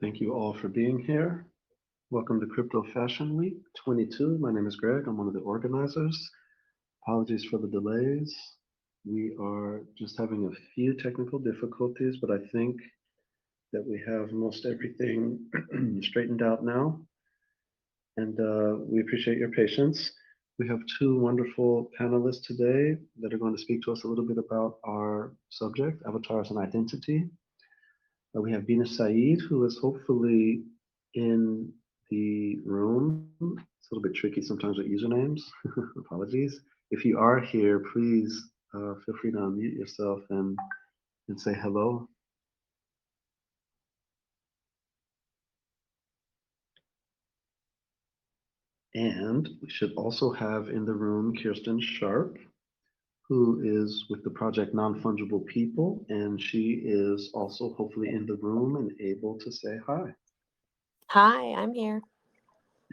Thank you all for being here. Welcome to Crypto Fashion Week 22. My name is Greg. I'm one of the organizers. Apologies for the delays. We are just having a few technical difficulties, but I think that we have most everything straightened out now, and we appreciate your patience. We have two wonderful panelists today that are going to speak to us a little bit about our subject, avatars and identity. We have Beenish Saeed, who is hopefully in the room. It's a little bit tricky sometimes with usernames. Apologies. If you are here, please feel free to unmute yourself and say hello. And we should also have in the room Kirsten Sharp, who is with the project Non-Fungible People, and she is also hopefully in the room and able to say hi. Hi, I'm here.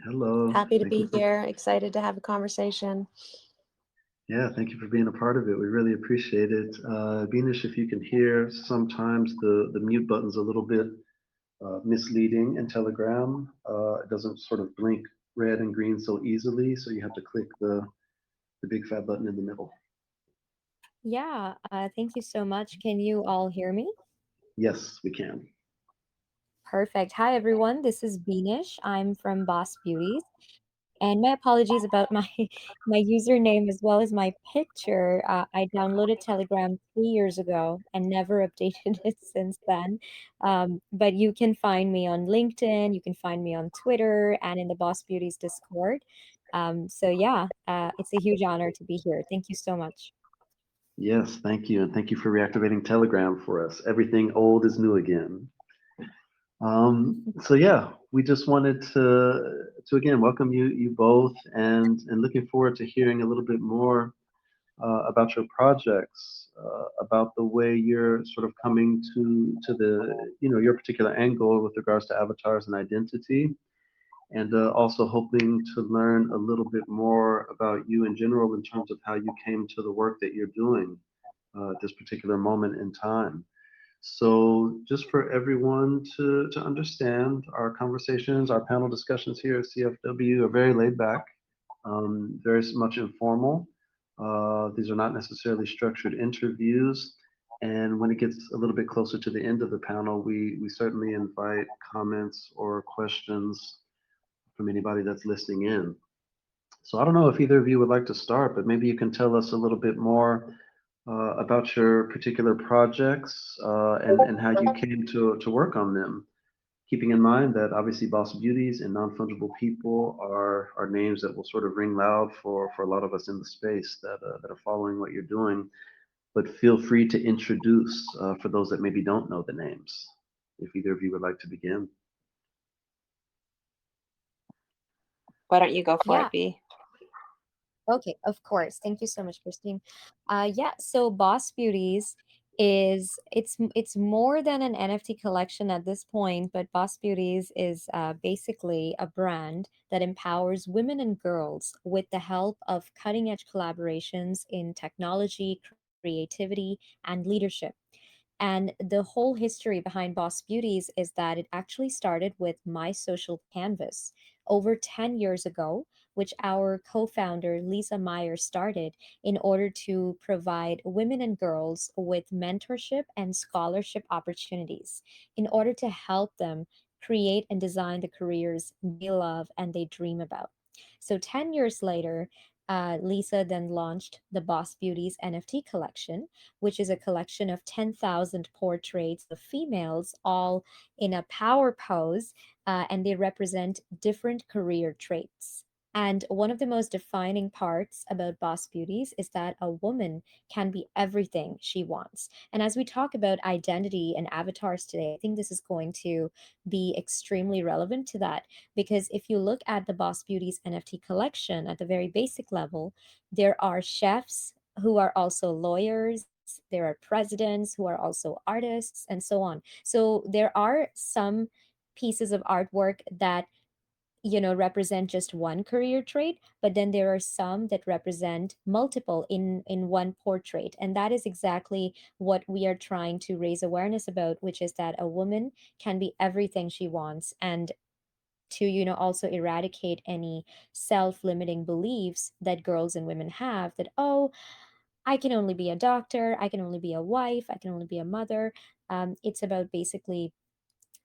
Hello. Happy to Thank you be for here. Excited to have a conversation. Yeah, thank you for being a part of it. We really appreciate it. Beanish, if you can hear, sometimes the mute button's a little bit misleading in Telegram. It doesn't sort of blink red and green so easily, so you have to click the big fat button in the middle. Yeah, thank you so much. Can you all hear me? Yes, we can. Perfect. Hi, everyone. This is Beenish. I'm from Boss Beauties. And my apologies about my my username as well as my picture. I downloaded Telegram 3 years ago and never updated it since then. But you can find me on LinkedIn, you can find me on Twitter and in the Boss Beauties Discord. So yeah, it's a huge honor to be here. Thank you so much. Yes, thank you, and thank you for reactivating Telegram for us. Everything old is new again. So yeah, we just wanted to again welcome you both, and looking forward to hearing a little bit more about your projects, about the way you're sort of coming to the your particular angle with regards to avatars and identity, and also hoping to learn a little bit more about you in general in terms of how you came to the work that you're doing at this particular moment in time. So, just for everyone to understand, our conversations, our panel discussions here at CFW are very laid back, very much informal. These are not necessarily structured interviews. And when it gets a little bit closer to the end of the panel, we certainly invite comments or questions from anybody that's listening in. So I don't know if either of you would like to start, but maybe you can tell us a little bit more about your particular projects and how you came to work on them. Keeping in mind that obviously Boss Beauties and Non-Fungible People are names that will sort of ring loud for a lot of us in the space that are following what you're doing. But feel free to introduce for those that maybe don't know the names, if either of you would like to begin. Why don't you go for it, Yeah, B? okay, of course. Thank you so much, Christine. Yeah, so Boss Beauties is it's more than an NFT collection at this point, but Boss Beauties is basically a brand that empowers women and girls with the help of cutting edge collaborations in technology, creativity, and leadership. And the whole history behind Boss Beauties is that it actually started with My Social Canvas over 10 years ago, which our co founder Lisa Meyer started in order to provide women and girls with mentorship and scholarship opportunities in order to help them create and design the careers they love and they dream about. So 10 years later, Lisa then launched the Boss Beauties NFT collection, which is a collection of 10,000 portraits of females, all in a power pose, and they represent different career traits. And one of the most defining parts about Boss Beauties is that a woman can be everything she wants. And as we talk about identity and avatars today, I think this is going to be extremely relevant to that. Because if you look at the Boss Beauties NFT collection at the very basic level, there are chefs who are also lawyers, there are presidents who are also artists, and so on. So there are some pieces of artwork that represent just one career trait, but then there are some that represent multiple in one portrait. And that is exactly what we are trying to raise awareness about, which is that a woman can be everything she wants. And to also eradicate any self-limiting beliefs that girls and women have, that, oh, I can only be a doctor, I can only be a wife, I can only be a mother. It's about basically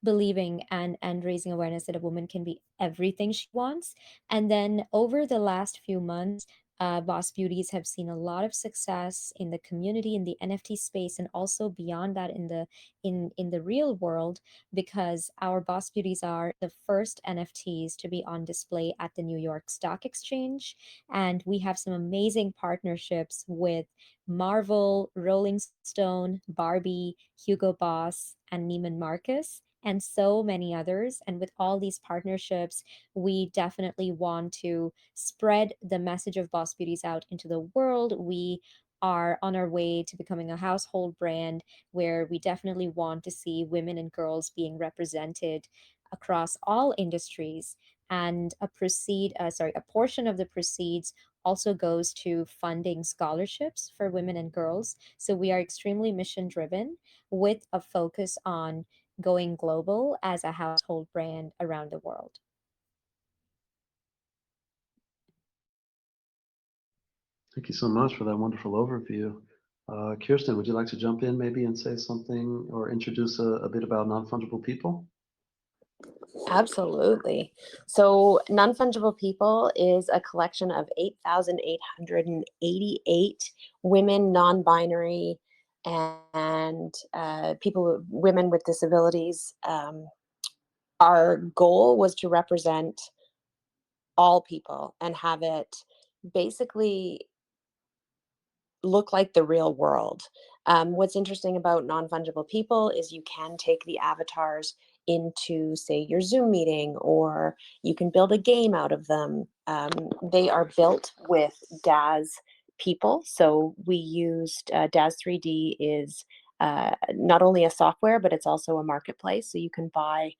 believing and raising awareness that a woman can be everything she wants. And then over the last few months, Boss Beauties have seen a lot of success in the community, in the NFT space, and also beyond that in the real world, because our Boss Beauties are the first NFTs to be on display at the New York Stock Exchange. And we have some amazing partnerships with Marvel, Rolling Stone, Barbie, Hugo Boss, and Neiman Marcus, and so many others. And with all these partnerships, we definitely want to spread the message of Boss Beauties out into the world. We are on our way to becoming a household brand where we definitely want to see women and girls being represented across all industries. And a portion of the proceeds also goes to funding scholarships for women and girls. So we are extremely mission driven with a focus on going global as a household brand around the world. Thank you so much for that wonderful overview. Kirsten, would you like to jump in maybe and say something or introduce a bit about non-fungible people? Absolutely. So, Non-Fungible People is a collection of 8,888 women, non-binary, and women with disabilities. Our goal was to represent all people and have it basically look like the real world. What's interesting about non-fungible people is you can take the avatars into, say, your Zoom meeting, or you can build a game out of them. They are built with DAZ people. So we used DAZ 3D is not only a software, but it's also a marketplace. So you can buy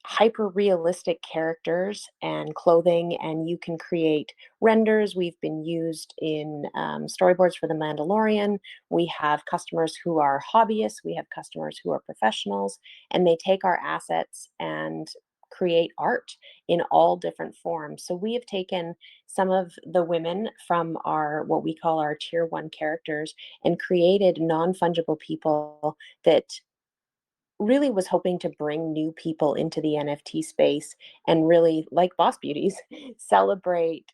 hyper realistic characters and clothing, and you can create renders. We've been used in storyboards for The Mandalorian. We have customers who are hobbyists, we have customers who are professionals, and they take our assets and create art in all different forms. So we have taken some of the women from our, what we call our tier one characters, and created non-fungible people that really was hoping to bring new people into the NFT space and really, like Boss Beauties, celebrate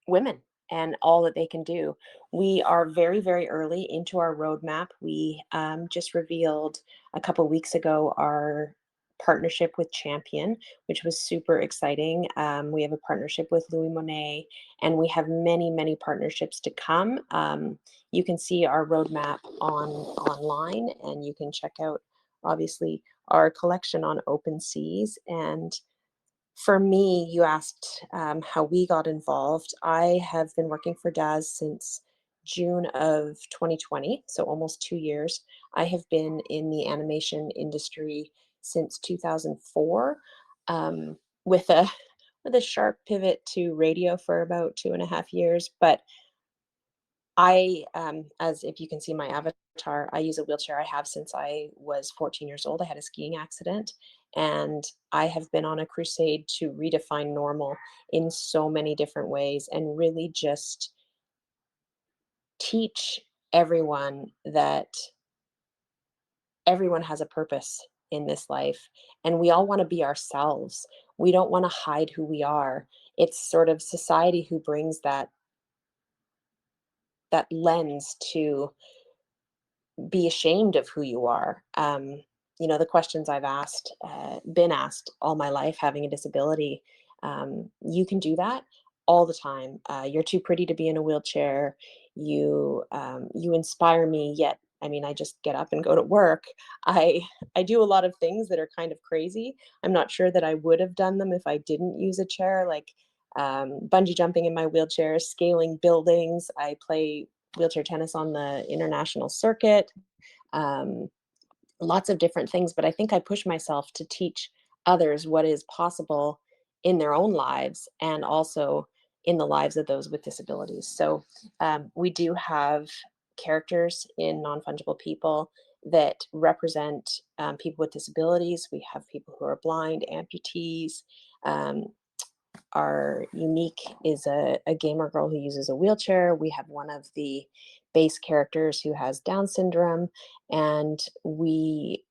women and all that they can do. We are very, very early into our roadmap. We just revealed a couple weeks ago our partnership with Champion, which was super exciting. We have a partnership with Louis Monet, and we have many, many partnerships to come. You can see our roadmap online, and you can check out, obviously, our collection on OpenSeas. And for me, you asked how we got involved. I have been working for DAZ since June of 2020, so almost 2 years. I have been in the animation industry since 2004, with a sharp pivot to radio for about 2.5 years. But as if you can see my avatar, I use a wheelchair. I have since I was 14 years old. I had a skiing accident, and I have been on a crusade to redefine normal in so many different ways, and really just teach everyone that everyone has a purpose in this life, and we all want to be ourselves. We don't want to hide who we are. It's sort of society who brings that lens to be ashamed of who you are. The questions I've been asked all my life, having a disability, you can do that all the time. You're too pretty to be in a wheelchair. You inspire me. Yet, I mean, I just get up and go to work. I do a lot of things that are kind of crazy. I'm not sure that I would have done them if I didn't use a chair, like bungee jumping in my wheelchair, scaling buildings. I play wheelchair tennis on the international circuit, lots of different things. But I think I push myself to teach others what is possible in their own lives and also in the lives of those with disabilities. So we do have characters in Non-Fungible People that represent people with disabilities. We have people who are blind, amputees. Um, our unique is a gamer girl who uses a wheelchair. We have one of the base characters who has Down syndrome, and we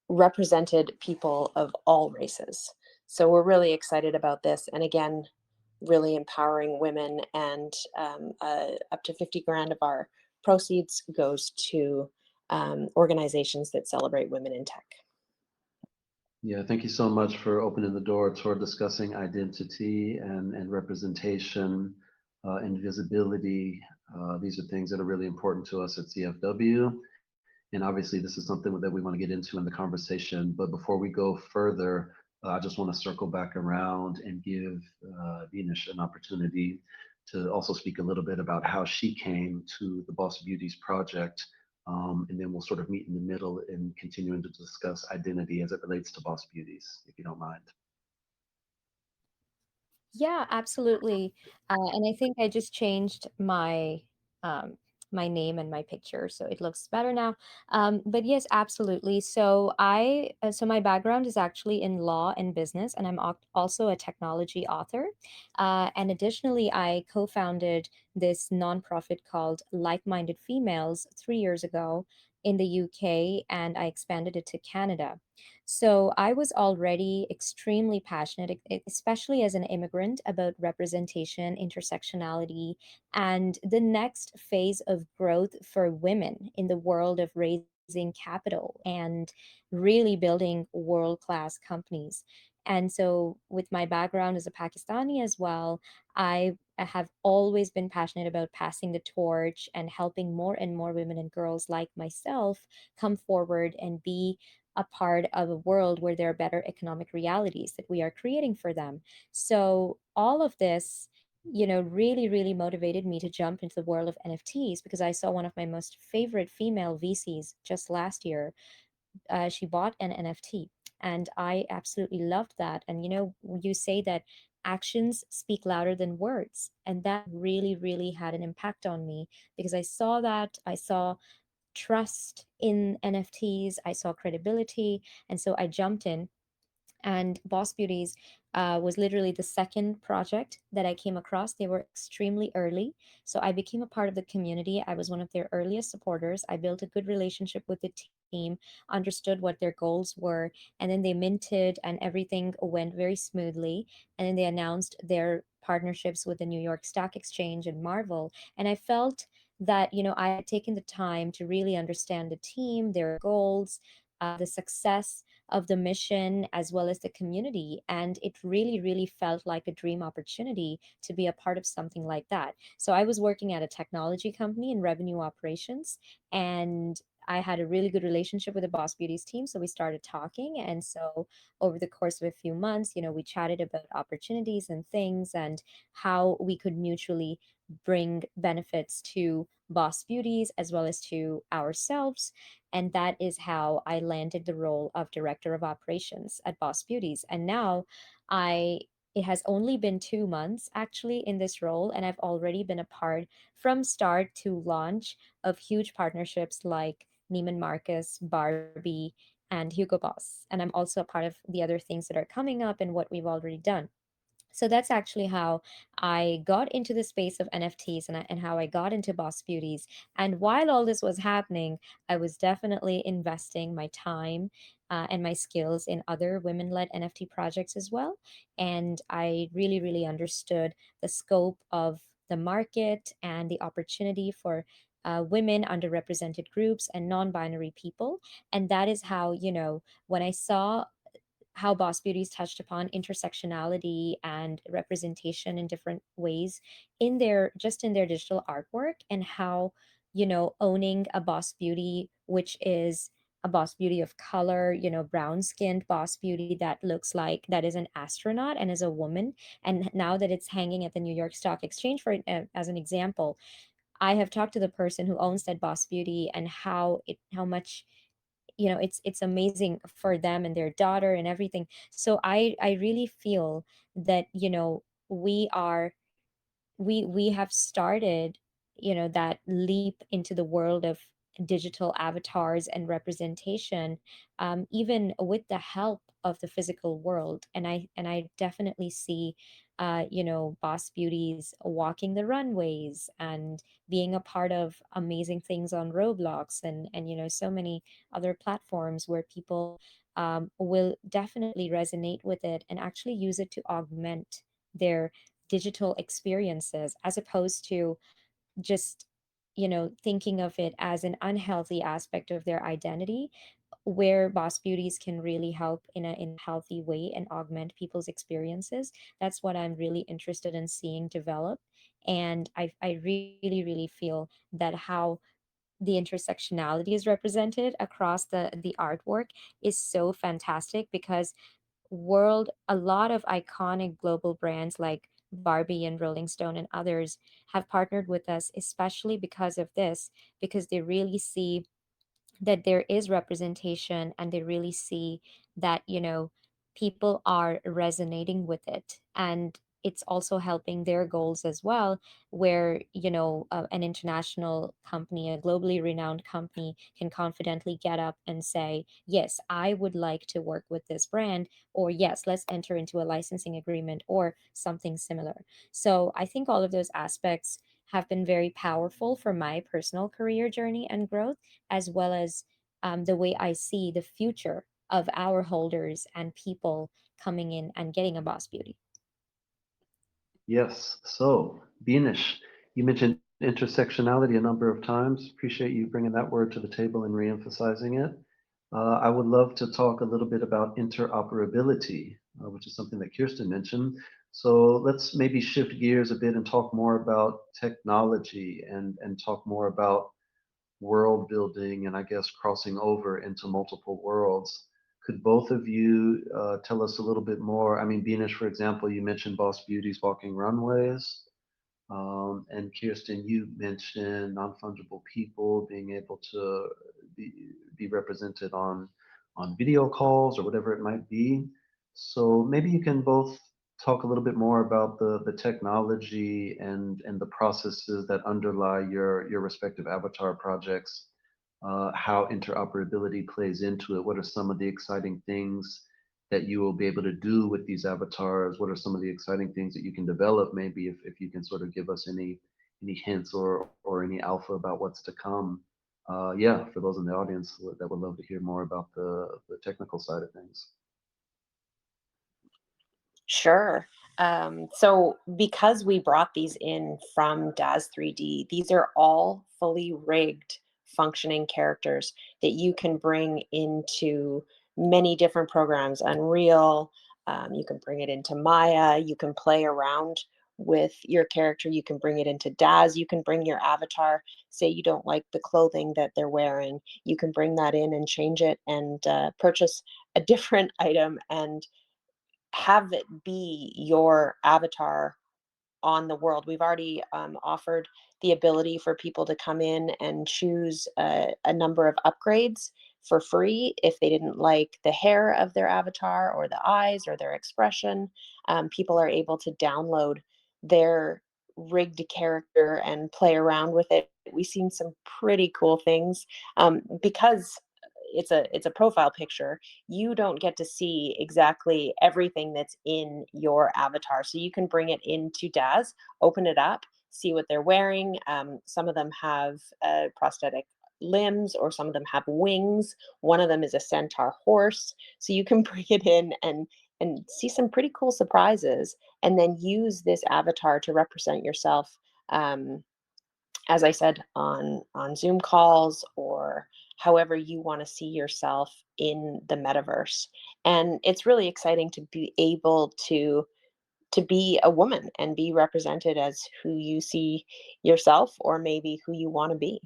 represented people of all races. So we're really excited about this. And again, really empowering women. And up to 50 grand of our proceeds goes to organizations that celebrate women in tech. Yeah, thank you so much for opening the door toward discussing identity and representation and visibility. These are things that are really important to us at CFW. And obviously, this is something that we want to get into in the conversation. But before we go further, I just want to circle back around and give Beenish an opportunity to also speak a little bit about how she came to the Boss Beauties project. And then we'll sort of meet in the middle in continuing to discuss identity as it relates to Boss Beauties, if you don't mind. Yeah, absolutely. And I think I just changed um, my name and my picture, so it looks better now. But yes, absolutely. So my background is actually in law and business, and I'm also a technology author. And additionally, I co-founded this nonprofit called Like-Minded Females 3 years ago in the UK, and I expanded it to Canada. So I was already extremely passionate, especially as an immigrant, about representation, intersectionality, and the next phase of growth for women in the world of raising capital and really building world class companies. And so, with my background as a Pakistani as well, I have always been passionate about passing the torch and helping more and more women and girls like myself come forward and be a part of a world where there are better economic realities that we are creating for them. So all of this, really, really motivated me to jump into the world of NFTs because I saw one of my most favorite female VCs just last year. She bought an NFT, and I absolutely loved that. And you say that actions speak louder than words, and that really, really had an impact on me because I saw that. I saw trust in NFTs, I saw credibility, and so I jumped in. And Boss Beauties was literally the second project that I came across. They were extremely early. So I became a part of the community. I was one of their earliest supporters. I built a good relationship with the team, understood what their goals were, and then they minted and everything went very smoothly. And then they announced their partnerships with the New York Stock Exchange and Marvel. And I felt that, I had taken the time to really understand the team, their goals, the success of the mission as well as the community. And it really, really felt like a dream opportunity to be a part of something like that. So I was working at a technology company in revenue operations, and I had a really good relationship with the Boss Beauties team. So we started talking. And so over the course of a few months, we chatted about opportunities and things and how we could mutually bring benefits to Boss Beauties as well as to ourselves. And that is how I landed the role of director of operations at Boss Beauties. And now I it has only been 2 months actually in this role, and I've already been a part from start to launch of huge partnerships like Neiman Marcus, Barbie, and Hugo Boss. And I'm also a part of the other things that are coming up and what we've already done. So that's actually how I got into the space of NFTs, and how I got into Boss Beauties. And while all this was happening, I was definitely investing my time and my skills in other women led NFT projects as well. And I really, really understood the scope of the market and the opportunity for women, underrepresented groups, and non binary people. And that is how, when I saw how Boss Beauties touched upon intersectionality and representation in different ways in their digital artwork, and how, owning a Boss Beauty, which is a Boss Beauty of color, brown skinned Boss Beauty that looks like that is an astronaut and is a woman. And now that it's hanging at the New York Stock Exchange, as an example, I have talked to the person who owns that Boss Beauty and how much it's amazing for them and their daughter and everything. So I really feel that we are we have started that leap into the world of digital avatars and representation, even with the help of the physical world. And I definitely see Boss Beauties walking the runways and being a part of amazing things on Roblox and so many other platforms where people will definitely resonate with it and actually use it to augment their digital experiences, as opposed to just thinking of it as an unhealthy aspect of their identity, where Boss Beauties can really help in a healthy way and augment people's experiences. That's what I'm really interested in seeing develop. And I really feel that how the intersectionality is represented across the artwork is so fantastic, because a lot of iconic global brands like Barbie and Rolling Stone and others have partnered with us, especially because of this, because they really see that there is representation, and they really see that people are resonating with it, and it's also helping their goals as well, where an international company, a globally renowned company, can confidently get up and say, yes, I would like to work with this brand, or yes, let's enter into a licensing agreement or something similar. So I think all of those aspects have been very powerful for my personal career journey and growth, as well as the way I see the future of our holders and people coming in and getting a Boss Beauty. Yes. So, Beenish, you mentioned intersectionality a number of times. Appreciate you bringing that word to the table and reemphasizing it. I would love to talk a little bit about interoperability, which is something that Kirsten mentioned. So let's maybe shift gears a bit and talk more about technology and talk more about world building and I guess crossing over into multiple worlds. Could both of you tell us a little bit more? I mean, Beanish, for example, you mentioned Boss Beauties walking runways. And Kirsten, you mentioned non-fungible people being able to be, be represented on video calls or whatever it might be. So maybe you can both talk a little bit more about the technology and the processes that underlie your respective avatar projects, how interoperability plays into it. What are some of the exciting things that you will be able to do with these avatars? What are some of the exciting things that you can develop? Maybe if you can sort of give us any hints or any alpha about what's to come. Yeah, for those in the audience that would love to hear more about the technical side of things. Sure. So because we brought these in from DAZ 3D, these are all fully rigged functioning characters that you can bring into many different programs. Unreal, you can bring it into Maya, you can play around with your character, you can bring it into DAZ, you can bring your avatar. Say you don't like the clothing that they're wearing, you can bring that in and change it and purchase a different item and have it be your avatar on the world. We've already offered the ability for people to come in and choose a number of upgrades for free if they didn't like the hair of their avatar or the eyes or their expression. People are able to download their rigged character and play around with it. We've seen some pretty cool things because it's a profile picture. You don't get to see exactly everything that's in your avatar, so you can bring it into DAZ, open it up, see what they're wearing. Some of them have prosthetic limbs, or some of them have wings. One of them is a centaur horse, so you can bring it in and see some pretty cool surprises, and then use this avatar to represent yourself, um, as I said, on Zoom calls or however you want to see yourself in the metaverse. And it's really exciting to be able to be a woman and be represented as who you see yourself, or maybe who you want to be.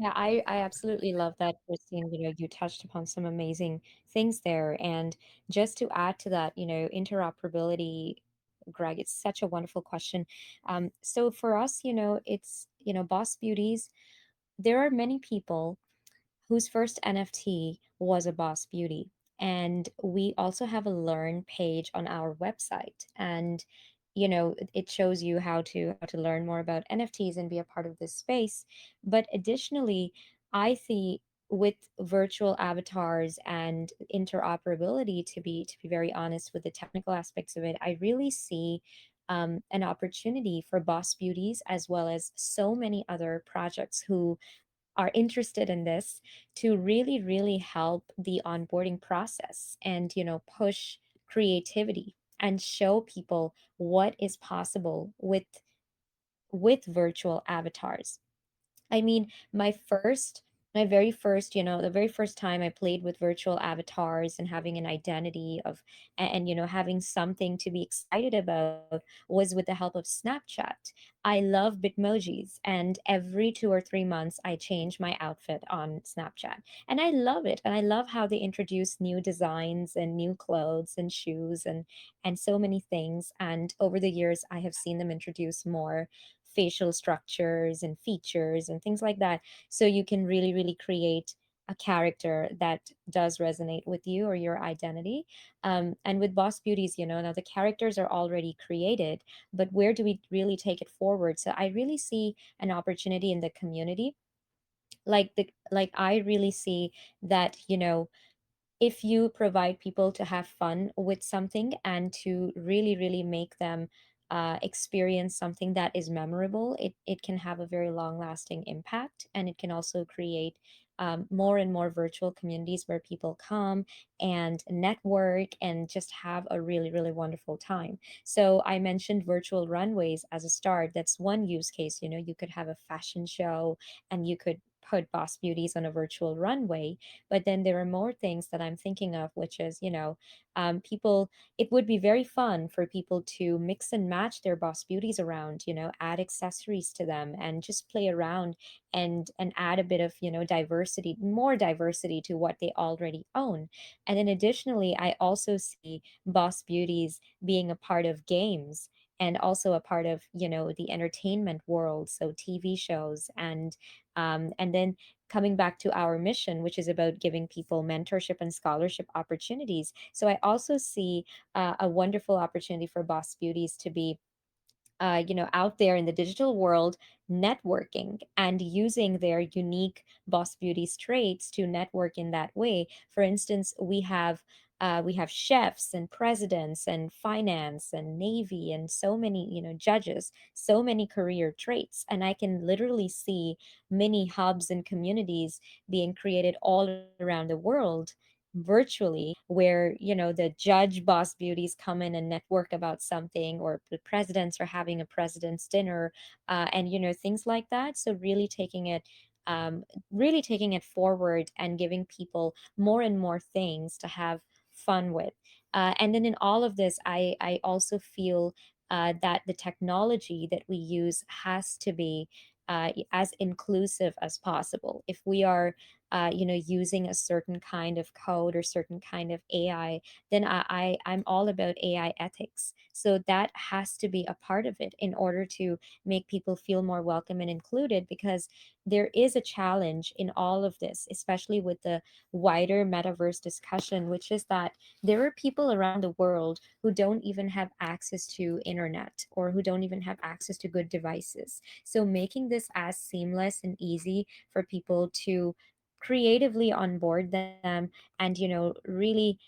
Yeah, I absolutely love that, Christine. You touched upon some amazing things there. And just to add to that, interoperability Greg. It's such a wonderful question. So for us, it's, Boss Beauties, there are many people whose first NFT was a Boss Beauty. And we also have a learn page on our website. And it shows you how to learn more about NFTs and be a part of this space. But additionally, I see, with virtual avatars and interoperability, to be very honest with the technical aspects of it, I really see an opportunity for Boss Beauties as well as so many other projects who are interested in this to really, really help the onboarding process and, push creativity and show people what is possible with virtual avatars. I mean, my very first, the very first time I played with virtual avatars and having an identity of, and, having something to be excited about was with the help of Snapchat. I love Bitmojis, and every 2 or 3 months, I change my outfit on Snapchat. And I love it. And I love how they introduce new designs and new clothes and shoes and so many things. And over the years, I have seen them introduce more facial structures and features and things like that, so you can really, really create a character that does resonate with you or your identity. And with Boss Beauties, now the characters are already created, but where do we really take it forward? So I really see an opportunity in the community. Like I really see that, if you provide people to have fun with something and to really, really make them experience something that is memorable, it can have a very long lasting impact. And it can also create more and more virtual communities where people come and network and just have a really, really wonderful time. So I mentioned virtual runways as a start. That's one use case. You could have a fashion show and you could put Boss Beauties on a virtual runway. But then there are more things that I'm thinking of, which is, people, it would be very fun for people to mix and match their Boss Beauties around, add accessories to them and just play around and add a bit of, diversity, more diversity to what they already own. And then additionally, I also see Boss Beauties being a part of games and also a part of, the entertainment world, so TV shows. And then coming back to our mission, which is about giving people mentorship and scholarship opportunities. So I also see a wonderful opportunity for Boss Beauties to be, out there in the digital world, networking and using their unique Boss Beauties traits to network in that way. For instance, we have chefs and presidents and finance and navy and so many, judges, so many career traits. And I can literally see many hubs and communities being created all around the world virtually, where the judge Boss Beauties come in and network about something, or the presidents are having a president's dinner, and things like that. So um, really taking it forward and giving people more and more things to have fun with. And then in all of this, I also feel that the technology that we use has to be as inclusive as possible. If we are using a certain kind of code or certain kind of AI, then I'm all about AI ethics. So that has to be a part of it in order to make people feel more welcome and included, because there is a challenge in all of this, especially with the wider metaverse discussion, which is that there are people around the world who don't even have access to internet, or who don't even have access to good devices. So making this as seamless and easy for people to creatively onboard them and really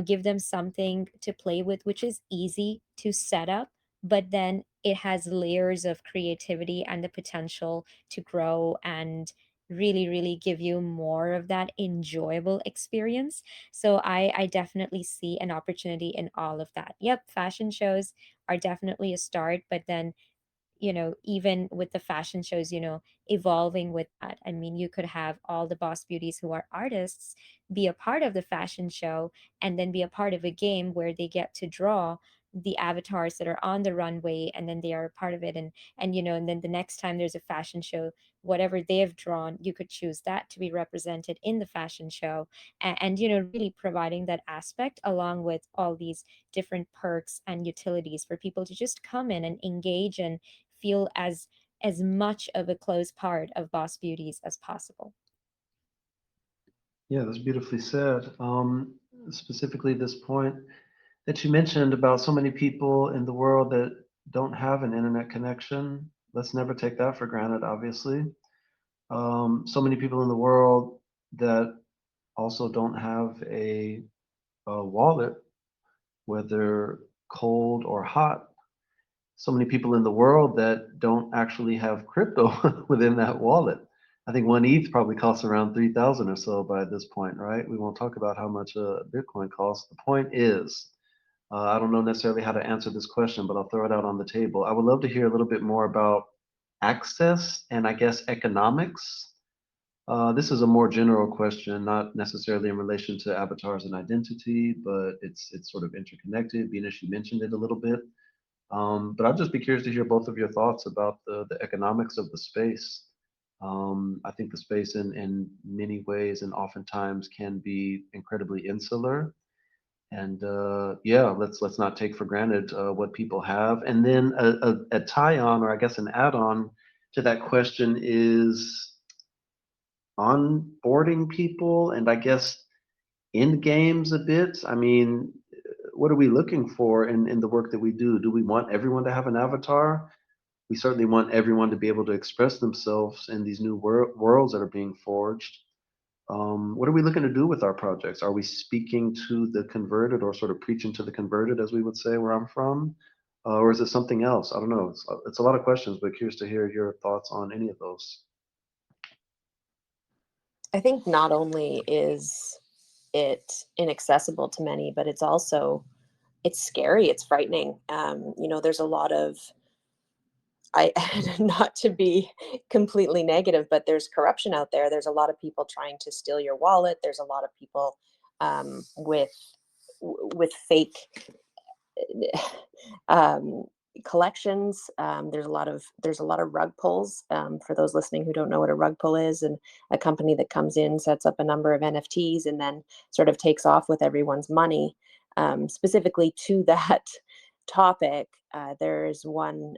give them something to play with, which is easy to set up, but then it has layers of creativity and the potential to grow and really, really give you more of that enjoyable experience. So I definitely see an opportunity in all of that. Yep, fashion shows are definitely a start, but then even with the fashion shows, evolving with that. I mean, you could have all the Boss Beauties who are artists be a part of the fashion show, and then be a part of a game where they get to draw the avatars that are on the runway, and then they are part of it. And and then the next time there's a fashion show, whatever they have drawn, you could choose that to be represented in the fashion show. And really providing that aspect along with all these different perks and utilities for people to just come in and engage and feel as much of a close part of Boss Beauties as possible. Yeah, that's beautifully said. Specifically, this point that you mentioned about so many people in the world that don't have an internet connection. Let's never take that for granted, obviously. So many people in the world that also don't have a wallet, whether cold or hot. So many people in the world that don't actually have crypto within that wallet. I think one ETH probably costs around 3,000 or so by this point, right? We won't talk about how much Bitcoin costs. The point is, I don't know necessarily how to answer this question, but I'll throw it out on the table. I would love to hear a little bit more about access and I guess economics. This is a more general question, not necessarily in relation to avatars and identity, but it's sort of interconnected. Beenish, you mentioned it a little bit. But I'd just be curious to hear both of your thoughts about the economics of the space. I think the space in many ways and oftentimes can be incredibly insular. And yeah, let's not take for granted what people have. And then a tie-on, or I guess an add-on to that question is onboarding people, and I guess end games a bit. I mean, what are we looking for in the work that we do? Do we want everyone to have an avatar? We certainly want everyone to be able to express themselves in these new worlds that are being forged. What are we looking to do with our projects? Are we speaking to the converted or sort of preaching to the converted, as we would say where I'm from? Or is it something else? I don't know. It's a lot of questions, but curious to hear your thoughts on any of those. I think not only is it inaccessible to many, but it's scary, it's frightening. There's a lot of I not to be completely negative, but there's corruption out there. There's a lot of people trying to steal your wallet. There's a lot of people with fake um, collections. There's a lot of rug pulls. For those listening who don't know what a rug pull is, and a company that comes in, sets up a number of NFTs, and then sort of takes off with everyone's money. Specifically to that topic, there's one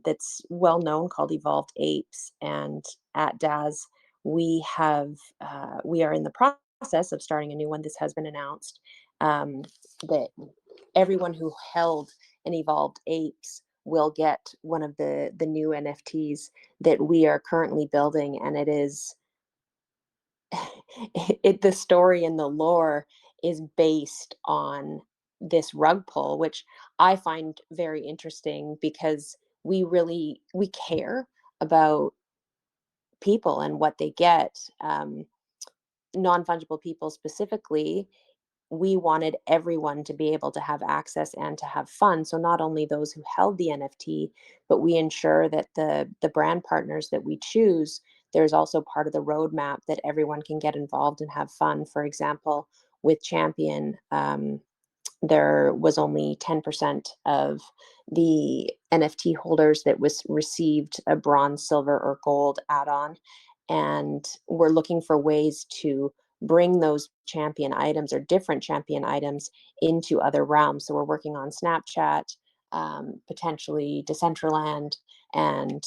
that's well known called Evolved Apes, and at DAS we are in the process of starting a new one. This has been announced. That everyone who held an Evolved Apes will get one of the new NFTs that we are currently building, and it is the story and the lore is based on this rug pull, which I find very interesting because we care about people and what they get. Non-fungible people specifically, we wanted everyone to be able to have access and to have fun. So not only those who held the NFT, but we ensure that the brand partners that we choose, there's also part of the roadmap that everyone can get involved and have fun. For example, with Champion, there was only 10% of the NFT holders that was received a bronze, silver, or gold add-on. And we're looking for ways to bring those champion items or different champion items into other realms. So we're working on Snapchat, potentially Decentraland, and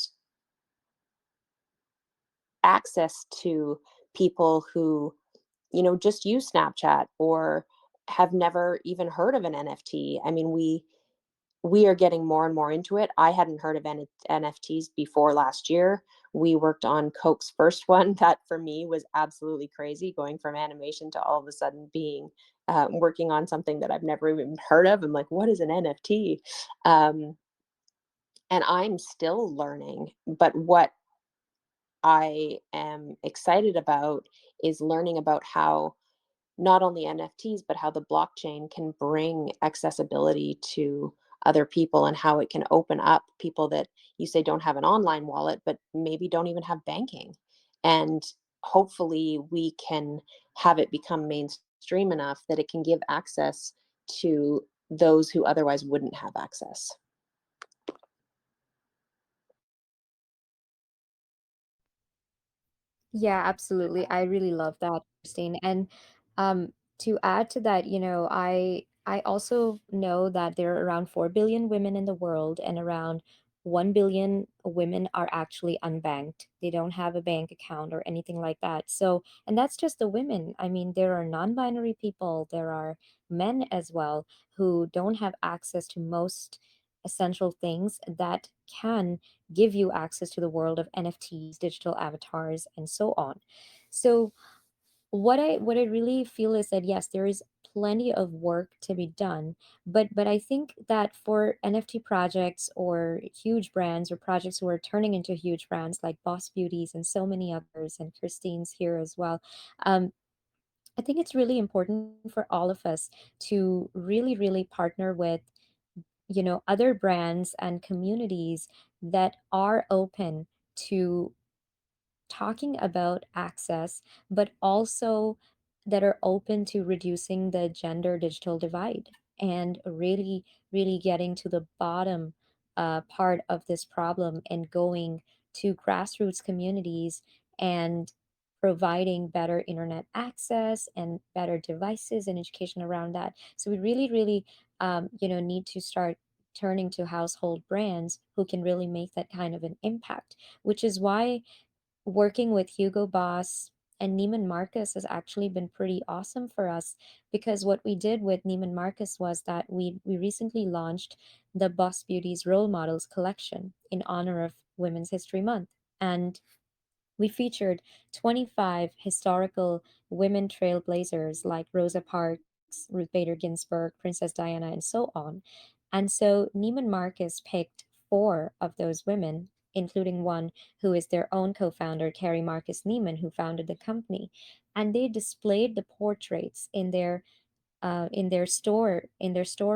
access to people who just use Snapchat or have never even heard of an NFT. I mean, we are getting more and more into it. I hadn't heard of NFTs before last year. We worked on Coke's first one. That for me was absolutely crazy, going from animation to all of a sudden being working on something that I've never even heard of. I'm like, what is an NFT? Um, and I'm still learning. But what I am excited about is learning about how not only NFTs, but how the blockchain can bring accessibility to other people and how it can open up people that you say don't have an online wallet, but maybe don't even have banking. And hopefully we can have it become mainstream enough that it can give access to those who otherwise wouldn't have access. Yeah, absolutely. I really love that, Christine. And to add to that, I also know that there are around 4 billion women in the world, and around 1 billion women are actually unbanked. They don't have a bank account or anything like that. So, and that's just the women. I mean, there are non-binary people, there are men as well who don't have access to most essential things that can give you access to the world of NFTs, digital avatars, and so on. So what I really feel is that yes, there is plenty of work to be done, but I think that for NFT projects or huge brands or projects who are turning into huge brands like Boss Beauties and so many others, and Christine's here as well. Um, I think it's really important for all of us to really, really partner with other brands and communities that are open to talking about access, but also that are open to reducing the gender digital divide and really, really getting to the bottom part of this problem and going to grassroots communities and providing better internet access and better devices and education around that. So we really, really, need to start turning to household brands who can really make that kind of an impact, which is why working with Hugo Boss and Neiman Marcus has actually been pretty awesome for us, because what we did with Neiman Marcus was that we recently launched the Boss Beauties Role Models collection in honor of Women's History Month. And we featured 25 historical women trailblazers like Rosa Parks, Ruth Bader Ginsburg, Princess Diana, and so on. And so Neiman Marcus picked four of those women, including one who is their own co founder, Carrie Marcus Neiman, who founded the company. And they displayed the portraits in their store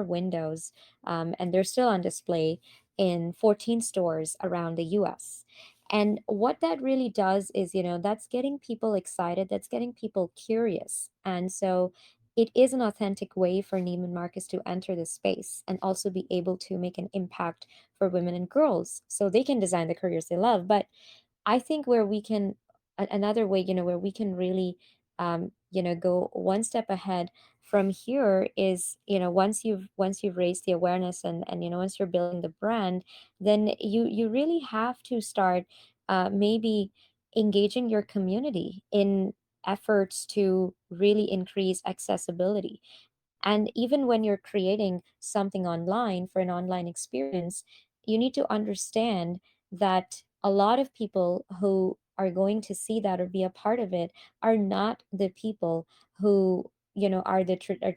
windows, and they're still on display in 14 stores around the US. And what that really does is, that's getting people excited, that's getting people curious. And so it is an authentic way for Neiman Marcus to enter the space and also be able to make an impact for women and girls so they can design the careers they love. But I think where we can another way, where we can really go one step ahead from here is, once you've raised the awareness and once you're building the brand, then you really have to start maybe engaging your community in efforts to really increase accessibility. And even when you're creating something online for an online experience, you need to understand that a lot of people who are going to see that or be a part of it are not the people who are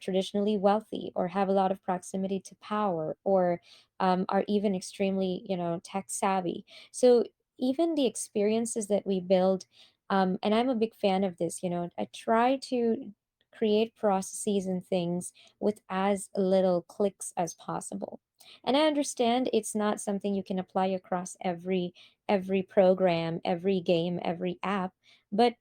traditionally wealthy or have a lot of proximity to power, or are even extremely tech savvy. So even the experiences that we build, and I'm a big fan of this, I try to create processes and things with as little clicks as possible. And I understand it's not something you can apply across every program, every game, every app, but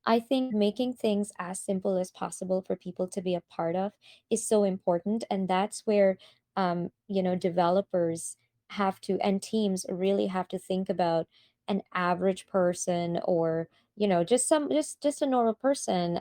I think making things as simple as possible for people to be a part of is so important. And that's where, developers have to, and teams really have to think about an average person, or, just a normal person,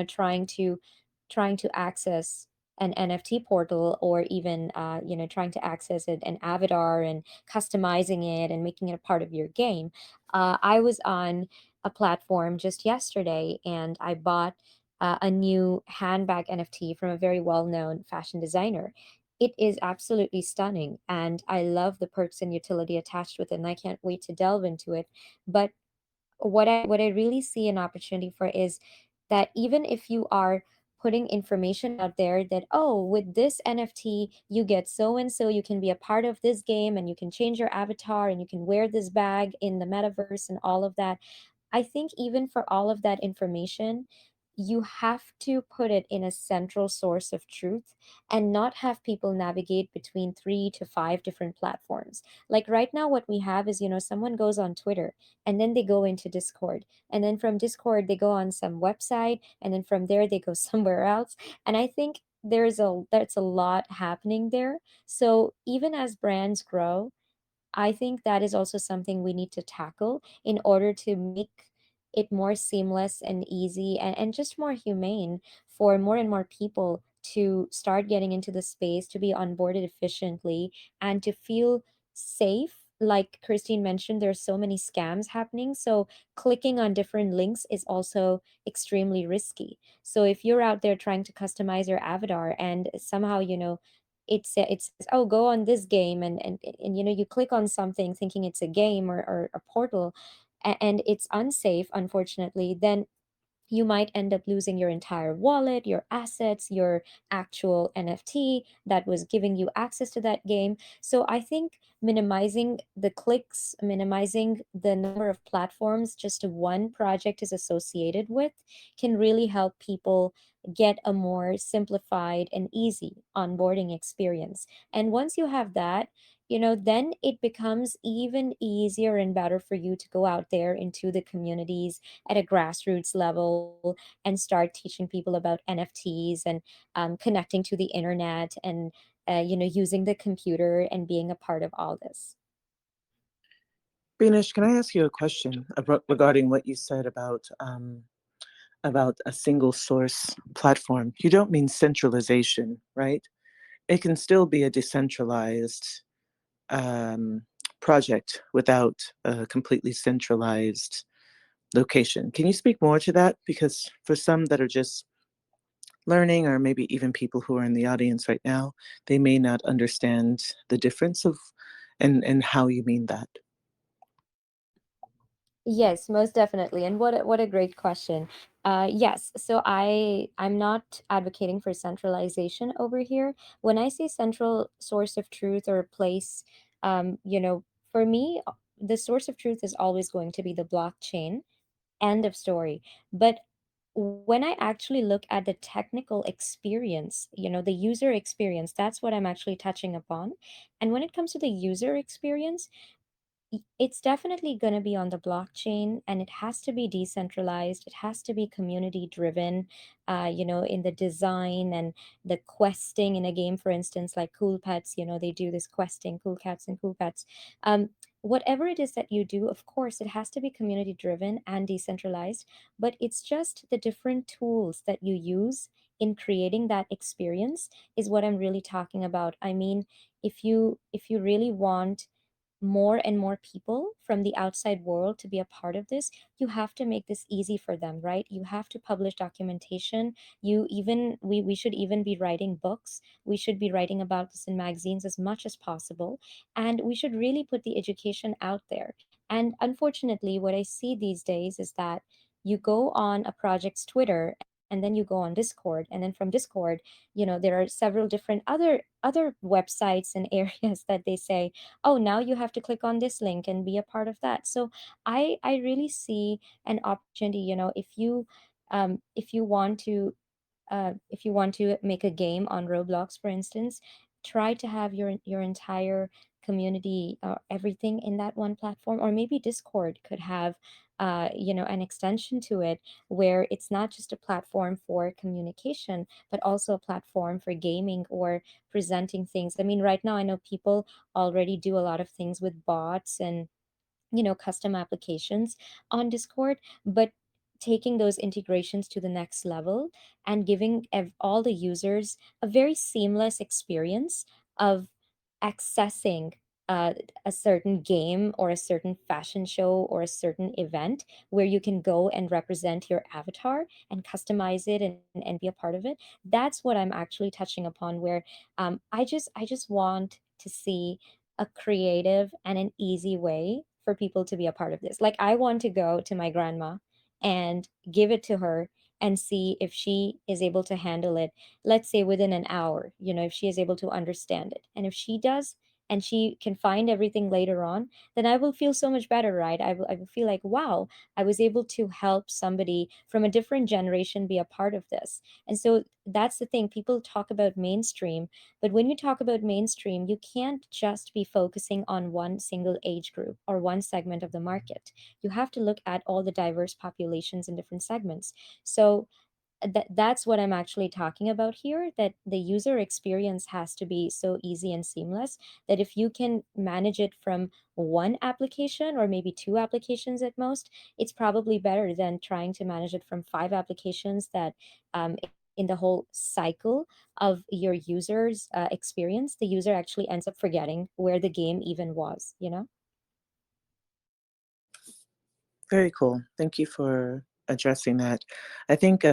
trying to access an NFT portal, or even, trying to access an avatar and customizing it and making it a part of your game. I was on a platform just yesterday, and I bought a new handbag NFT from a very well known fashion designer. It is absolutely stunning, and I love the perks and utility attached with it, and I can't wait to delve into it. But what I really see an opportunity for is that even if you are putting information out there that, oh, with this NFT you get so and so, you can be a part of this game and you can change your avatar and you can wear this bag in the metaverse and all of that. I think even for all of that information, you have to put it in a central source of truth and not have people navigate between 3 to 5 different platforms. Like right now, what we have is, someone goes on Twitter and then they go into Discord. And then from Discord, they go on some website. And then from there, they go somewhere else. And I think there's a lot happening there. So even as brands grow, I think that is also something we need to tackle in order to make it more seamless and easy, and just more humane for more and more people to start getting into the space, to be onboarded efficiently, and to feel safe. Like Christine mentioned, there's so many scams happening. So clicking on different links is also extremely risky. So if you're out there trying to customize your avatar and somehow, it says, oh, go on this game, and you click on something thinking it's a game, or a portal, and it's unsafe, unfortunately, then you might end up losing your entire wallet, your assets, your actual NFT that was giving you access to that game. So I think minimizing the clicks, minimizing the number of platforms just one project is associated with, can really help people get a more simplified and easy onboarding experience. And once you have that, then it becomes even easier and better for you to go out there into the communities at a grassroots level and start teaching people about NFTs, and connecting to the internet, and using the computer and being a part of all this. Beenish, can I ask you a question regarding what you said about a single source platform? You don't mean centralization, right? It can still be a decentralized um, project without a completely centralized location. Can you speak more to that? Because for some that are just learning, or maybe even people who are in the audience right now, they may not understand the difference of and how you mean that. Yes, most definitely. And what a great question. Yes, so I'm not advocating for centralization over here. When I say central source of truth or place, for me, the source of truth is always going to be the blockchain. End of story. But when I actually look at the technical experience, the user experience, that's what I'm actually touching upon. And when it comes to the user experience, it's definitely going to be on the blockchain, and it has to be decentralized, it has to be community driven, in the design and the questing in a game, for instance, like Cool Pets. They do this questing, Cool Cats and Cool Pets. Whatever it is that you do, of course it has to be community driven and decentralized, but it's just the different tools that you use in creating that experience is what I'm really talking about. I mean, if you really want more and more people from the outside world to be a part of this, you have to make this easy for them, right? You have to publish documentation. We should even be writing books. We should be writing about this in magazines as much as possible. And we should really put the education out there. And unfortunately, what I see these days is that you go on a project's Twitter, and then you go on Discord, and then from Discord, there are several different other websites and areas that they say, oh, now you have to click on this link and be a part of that. So I really see an opportunity. If you want to make a game on Roblox, for instance, try to have your entire community, everything in that one platform. Or maybe Discord could have an extension to it, where it's not just a platform for communication, but also a platform for gaming or presenting things. I mean, right now I know people already do a lot of things with bots and custom applications on Discord, but taking those integrations to the next level and giving all the users a very seamless experience of accessing uh, a certain game or a certain fashion show or a certain event, where you can go and represent your avatar and customize it, and be a part of it. That's what I'm actually touching upon, where I just want to see a creative and an easy way for people to be a part of this. Like, I want to go to my grandma and give it to her and see if she is able to handle it, let's say within an hour, if she is able to understand it. And if she does, and she can find everything later on, then I will feel so much better, right? I will feel like, wow, I was able to help somebody from a different generation be a part of this. And so that's the thing. People talk about mainstream, but when you talk about mainstream, you can't just be focusing on one single age group or one segment of the market. You have to look at all the diverse populations in different segments. So that's what I'm actually talking about here, that the user experience has to be so easy and seamless that if you can manage it from one application or maybe two applications at most, it's probably better than trying to manage it from five applications that in the whole cycle of your user's experience, the user actually ends up forgetting where the game even was, you know? Very cool. Thank you for addressing that. I think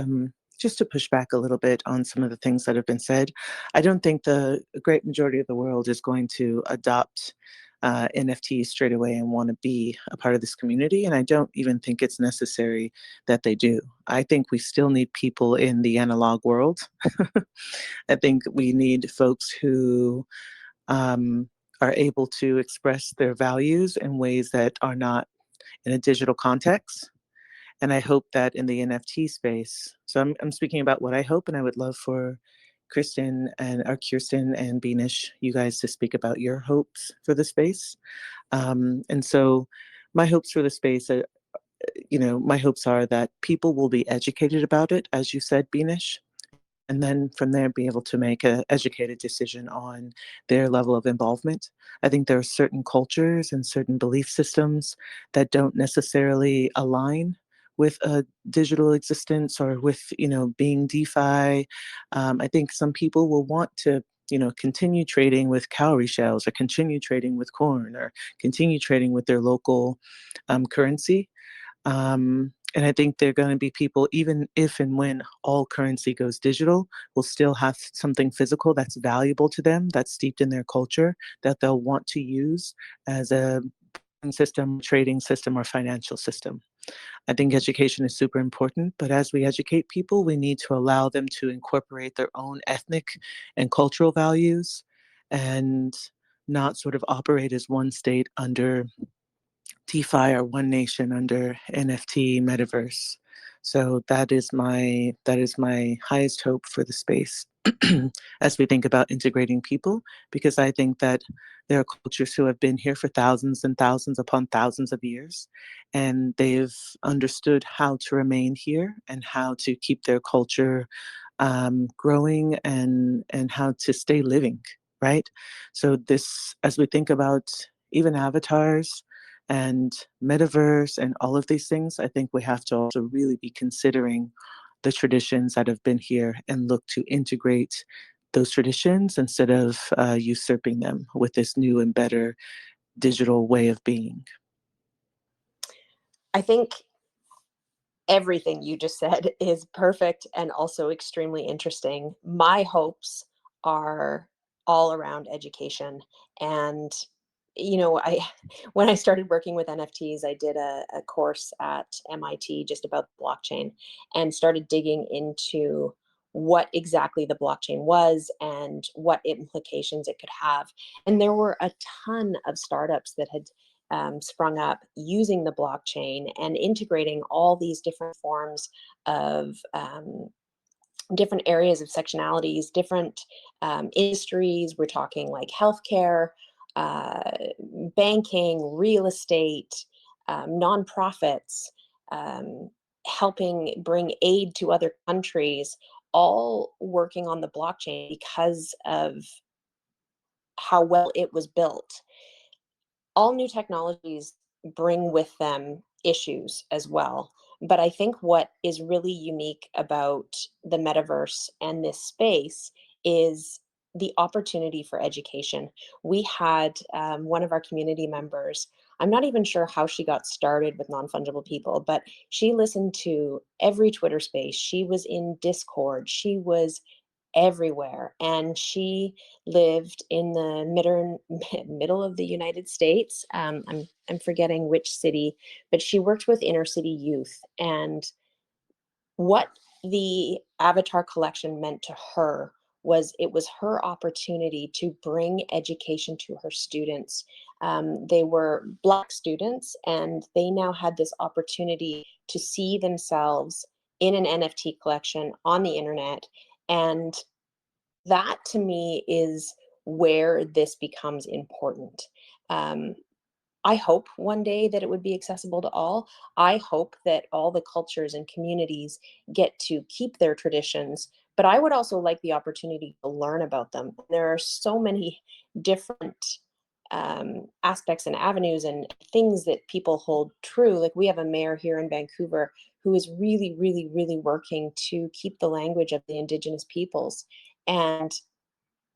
just to push back a little bit on some of the things that have been said, I don't think the great majority of the world is going to adopt NFTs straight away and want to be a part of this community. And I don't even think it's necessary that they do. I think we still need people in the analog world. I think we need folks who are able to express their values in ways that are not in a digital context. And I hope that in the NFT space, so I'm speaking about what I hope, and I would love for Kirsten and Beenish, you guys to speak about your hopes for the space. And so my hopes for the space, my hopes are that people will be educated about it, as you said, Beenish, and then from there be able to make an educated decision on their level of involvement. I think there are certain cultures and certain belief systems that don't necessarily align with a digital existence or with being DeFi. I think some people will want to continue trading with cowrie shells or continue trading with corn or continue trading with their local currency. And I think there are going to be people, even if and when all currency goes digital, will still have something physical that's valuable to them, that's steeped in their culture, that they'll want to use as a system, trading system, or financial system. I think education is super important, but as we educate people, we need to allow them to incorporate their own ethnic and cultural values and not sort of operate as one state under DeFi or one nation under NFT metaverse. So that is my highest hope for the space as we think about integrating people, because I think that there are cultures who have been here for thousands and thousands upon thousands of years, and they've understood how to remain here and how to keep their culture growing and how to stay living, right? So this, as we think about even avatars and metaverse and all of these things, I think we have to also really be considering the traditions that have been here and look to integrate those traditions instead of usurping them with this new and better digital way of being. I think everything you just said is perfect and also extremely interesting. My hopes are all around education. And, I when I started working with NFTs, I did a course at MIT just about blockchain and started digging into what exactly the blockchain was and what implications it could have. And there were a ton of startups that had sprung up using the blockchain and integrating all these different forms of different areas of sectionalities, different industries. We're talking like healthcare, uh, banking, real estate, nonprofits, um, helping bring aid to other countries, all working on the blockchain because of how well it was built. All new technologies bring with them issues as well. But I think what is really unique about the metaverse and this space is the opportunity for education. We had one of our community members, I'm not even sure how she got started with Non-Fungible People, but she listened to every Twitter space. She was in Discord. She was everywhere. And she lived in the middle of the United States. I'm forgetting which city, but she worked with inner city youth. And what the Avatar collection meant to her was it was her opportunity to bring education to her students. They were Black students, and they now had this opportunity to see themselves in an NFT collection on the internet. And that to me is where this becomes important. Um, I hope one day that it would be accessible to all. I hope that all the cultures and communities get to keep their traditions, but I would also like the opportunity to learn about them. There are so many different aspects and avenues and things that people hold true. Like we have a mayor here in Vancouver who is really, really, really working to keep the language of the Indigenous peoples. And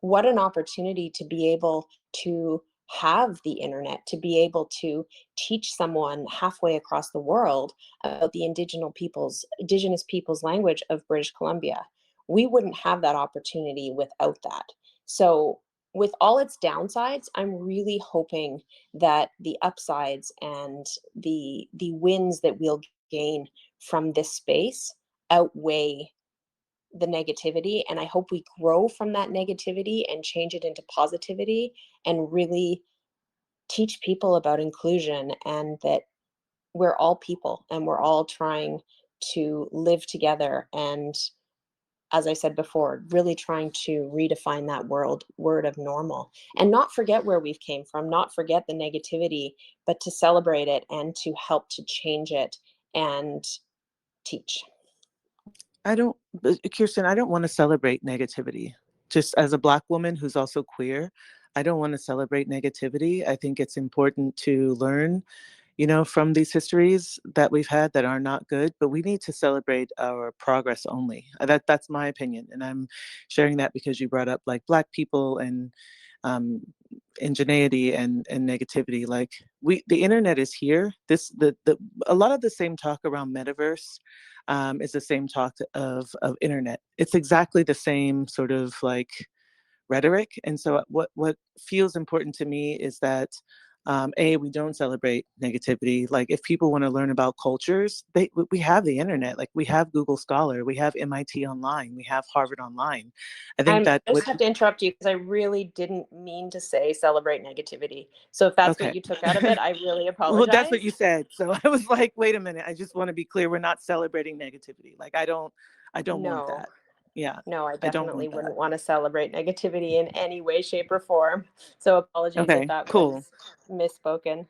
what an opportunity to be able to have the internet, to be able to teach someone halfway across the world about the indigenous people's language of British Columbia. We wouldn't have that opportunity without that. So with all its downsides, I'm really hoping that the upsides and the wins that we'll gain from this space outweigh the negativity, and I hope we grow from that negativity and change it into positivity and really teach people about inclusion and that we're all people and we're all trying to live together, and as I said before, really trying to redefine that word of normal and not forget where we've came from, not forget the negativity, but to celebrate it and to help to change it and teach. Kirsten, I don't want to celebrate negativity. Just as a Black woman who's also queer, I don't want to celebrate negativity. I think it's important to learn, from these histories that we've had that are not good, but we need to celebrate our progress only. That's my opinion. And I'm sharing that because you brought up like Black people and um, ingenuity and negativity. Like the internet is here. A lot of the same talk around metaverse is the same talk of internet. It's exactly the same sort of like rhetoric. And so what feels important to me is that we don't celebrate negativity. Like if people want to learn about cultures, we have the internet. Like we have Google Scholar, we have MIT Online, we have Harvard Online. I think that I just have to interrupt you because I really didn't mean to say celebrate negativity. So if that's okay. what you took out of it, I really Well, that's what apologize. you said. So I was like, wait a minute. I just want to be clear. We're not celebrating negativity. Like I don't want No, that. Yeah, no, I I don't definitely want that. wouldn't want to celebrate negativity in any way, shape, or form. So apologies if Okay, that cool. was misspoken.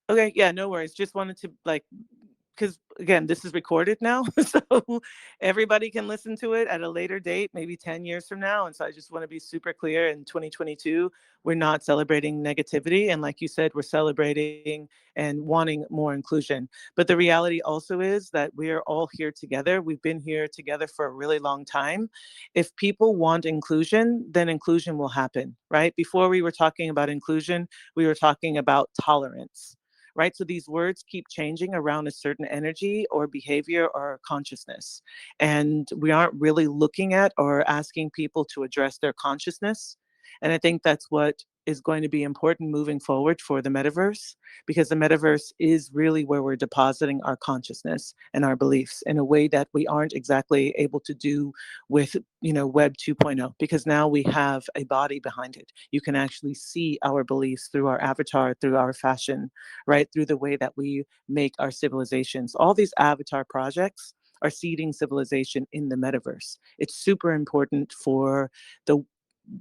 Okay, yeah, no worries. Just wanted to like, because again, this is recorded now, so everybody can listen to it at a later date, maybe 10 years from now. And so I just want to be super clear in 2022, we're not celebrating negativity. And like you said, we're celebrating and wanting more inclusion. But the reality also is that we are all here together. We've been here together for a really long time. If people want inclusion, then inclusion will happen, right? Before we were talking about inclusion, we were talking about tolerance, right? So these words keep changing around a certain energy or behavior or consciousness. And we aren't really looking at or asking people to address their consciousness. And I think that's what is going to be important moving forward for the metaverse, because the metaverse is really where we're depositing our consciousness and our beliefs in a way that we aren't exactly able to do with Web 2.0, because now we have a body behind it. You can actually see our beliefs through our avatar, through our fashion, right, through the way that we make our civilizations. All these avatar projects are seeding civilization in the metaverse. It's super important for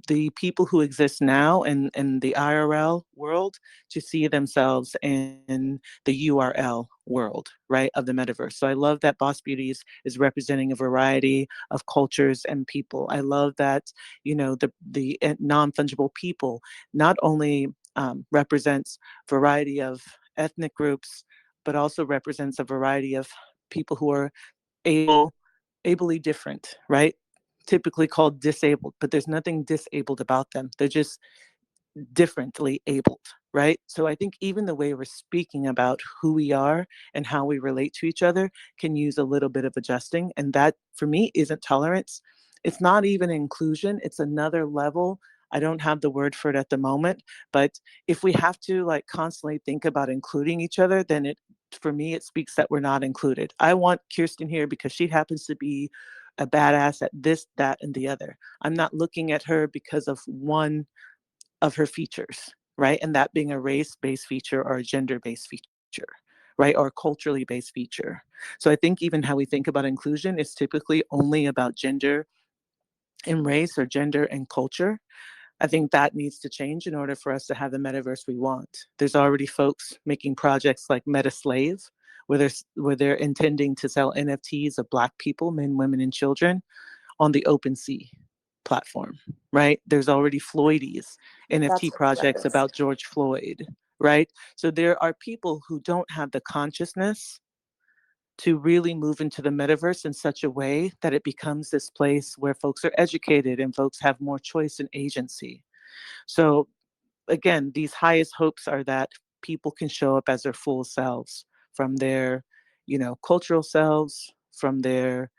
the people who exist now in the IRL world to see themselves in the URL world, right, of the metaverse. So I love that Boss Beauties is representing a variety of cultures and people. I love that, the non-fungible people not only represents variety of ethnic groups, but also represents a variety of people who are able ably different, right? Typically called disabled, but there's nothing disabled about them. They're just differently abled, right? So I think even the way we're speaking about who we are and how we relate to each other can use a little bit of adjusting. And that for me isn't tolerance. It's not even inclusion. It's another level. I don't have the word for it at the moment, but if we have to like constantly think about including each other, then for me, it speaks that we're not included. I want Kirsten here because she happens to be a badass at this, that, and the other. I'm not looking at her because of one of her features, right? And that being a race-based feature or a gender-based feature, right? Or a culturally based feature. So I think even how we think about inclusion is typically only about gender and race or gender and culture. I think that needs to change in order for us to have the metaverse we want. There's already folks making projects like Meta Slave, where they're intending to sell NFTs of Black people, men, women, and children on the OpenSea platform, right? There's already Floydies That's NFT projects hilarious. about George Floyd, right? So there are people who don't have the consciousness to really move into the metaverse in such a way that it becomes this place where folks are educated and folks have more choice and agency. So again, these highest hopes are that people can show up as their full selves, from their, cultural selves, from their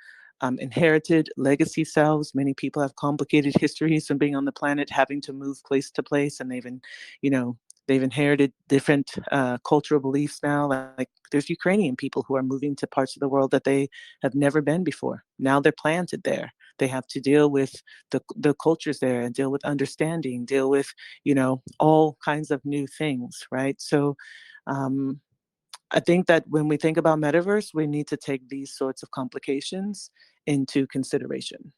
inherited legacy selves. Many people have complicated histories from being on the planet, having to move place to place, and you know, they've inherited different cultural beliefs now. Like there's Ukrainian people who are moving to parts of the world that they have never been before. Now they're planted there. They have to deal with the cultures there and deal with understanding, deal with all kinds of new things, right? So um, I think that when we think about metaverse, we need to take these sorts of complications into consideration.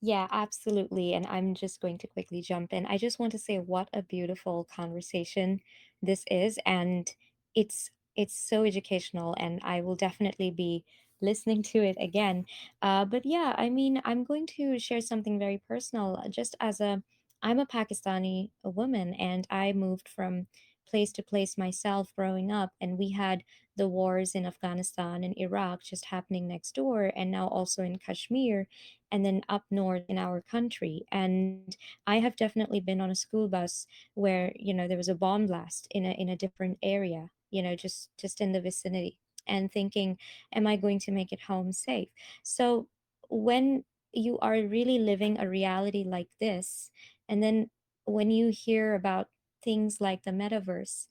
Yeah, absolutely. And I'm just going to quickly jump in. I just want to say what a beautiful conversation this is, and it's so educational, and I will definitely be listening to it again. But yeah, I mean, I'm going to share something very personal. Just as I'm a Pakistani woman, and I moved from place to place myself growing up, and we had the wars in Afghanistan and Iraq just happening next door, and now also in Kashmir, and then up north in our country. And I have definitely been on a school bus where, there was a bomb blast in a different area, just in the vicinity, and thinking, am I going to make it home safe? So when you are really living a reality like this, and then when you hear about things like the metaverse,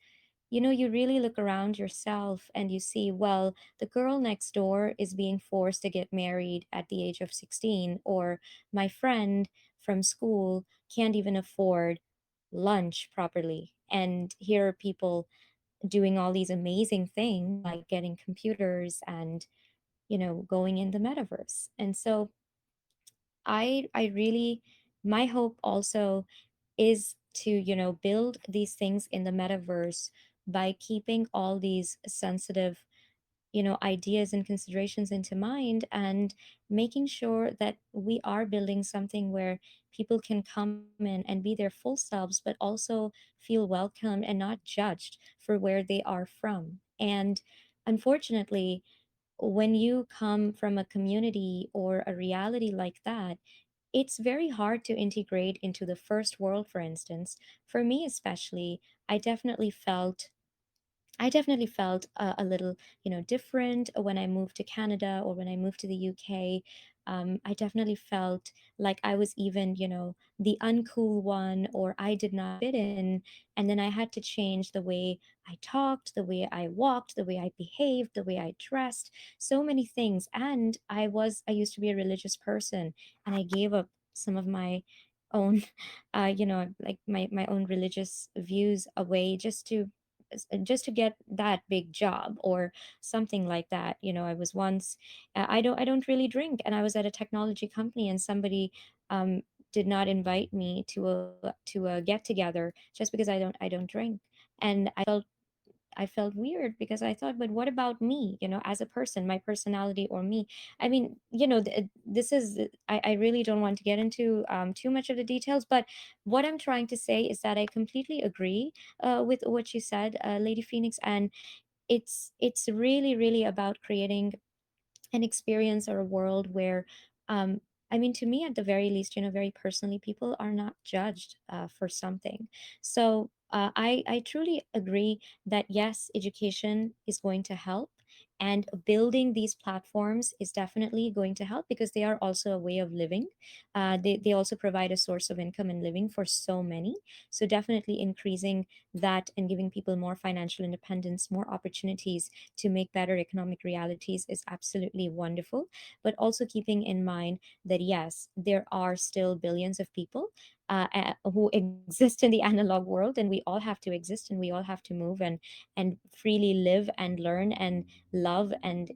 you really look around yourself and you see, well, the girl next door is being forced to get married at the age of 16, or my friend from school can't even afford lunch properly. And here are people doing all these amazing things like getting computers and, going in the metaverse. And so I really, my hope also is to, build these things in the metaverse by keeping all these sensitive, ideas and considerations into mind, and making sure that we are building something where people can come in and be their full selves, but also feel welcomed and not judged for where they are from. And unfortunately, when you come from a community or a reality like that, it's very hard to integrate into the first world. For instance, for me especially, i definitely felt I definitely felt a little, different when I moved to Canada or when I moved to the UK. I definitely felt like I was even, the uncool one, or I did not fit in. And then I had to change the way I talked, the way I walked, the way I behaved, the way I dressed, so many things. And I used to be a religious person, and I gave up some of my own, like my own religious views away just to get that big job or something like that. I was once, I don't really drink, and I was at a technology company, and somebody um did not invite me to a get together just because I don't drink. And I felt weird, because I thought, but what about me, as a person, my personality, or me? I mean, this is, I really don't want to get into too much of the details, but what I'm trying to say is that I completely agree with what you said, Lady PheOnix. And it's really, really about creating an experience or a world where, um I mean, to me, at the very least, very personally, people are not judged for something. So I truly agree that yes, education is going to help, and building these platforms is definitely going to help, because they are also a way of living. They also provide a source of income and living for so many. So definitely increasing that and giving people more financial independence, more opportunities to make better economic realities is absolutely wonderful. But also keeping in mind that yes, there are still billions of people who exist in the analog world, and we all have to exist, and we all have to move and freely live and learn and love and